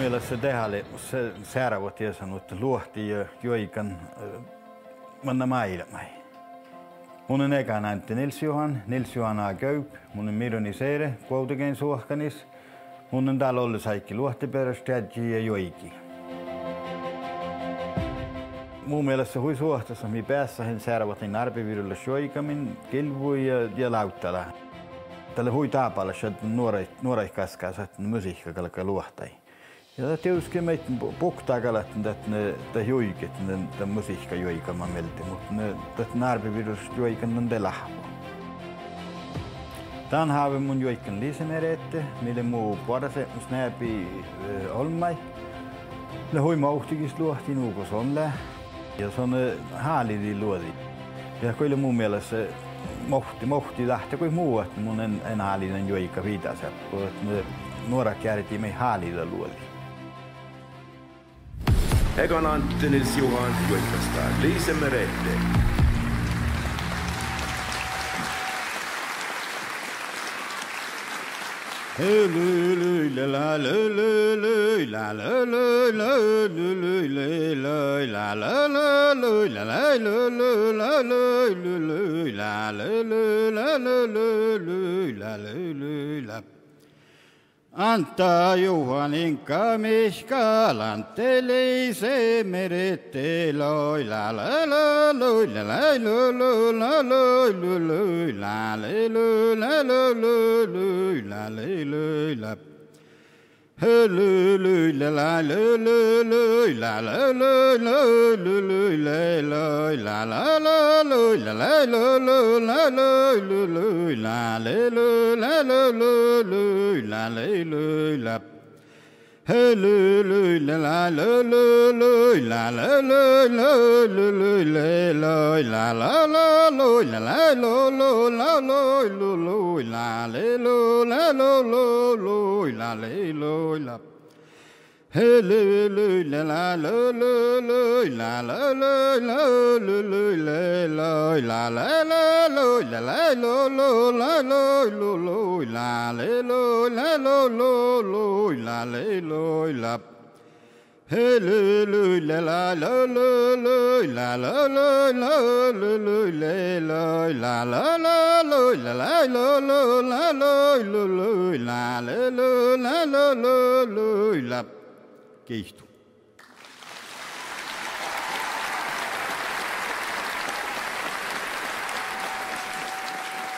mielestä se tehali, se säärävät ja sanoo, että luohti ja joikan manna maailmai. Mun on eka näytti Nils Johanna Köyp, mun on Mironi Seire, Koutakein suohkanis. Mun on täällä ollut kaikki luohtiperästäjä ja joiki. Mun mielestä hui suohtassa, mi päässähän säärävät arpivirulla joikamin, kilvui ja lauttala. Tällä hui taapalla, että nuorai kaskaa, että musiikka kalkaa luohtai. Ja tietysti meitä puktaa kalattiin, että joikit, että musiikka joikama melti, mutta arpivirus joikan on te lahvo. Tämän haave mun joikan lisämerette, mille muu parase snäpi olmai. Le hui mauhtikis luohti nuukos on lää. Ja se on haalidi luodi. Ja kyllä mun mielestä mohti lähtee kuin muu, että mun en haalinen joika viitase, kun nuorak järjeti mei haalida luodi. Ekan Antti Nils Johan joikastaan Liisemerette. Anta Juhanin kamiskalan telise merette loi la la la loi la la loi la loi loi la la loi la loi la Loi la la loi la la loi la la loi la la loi la loi la loi la Loi la la loi la la loi la la loi la la loi la loi la loi la Loi la la loi la la loi la la loi la la loi la loi la Loi la la loi la la loi la la loi la la loi la la loi la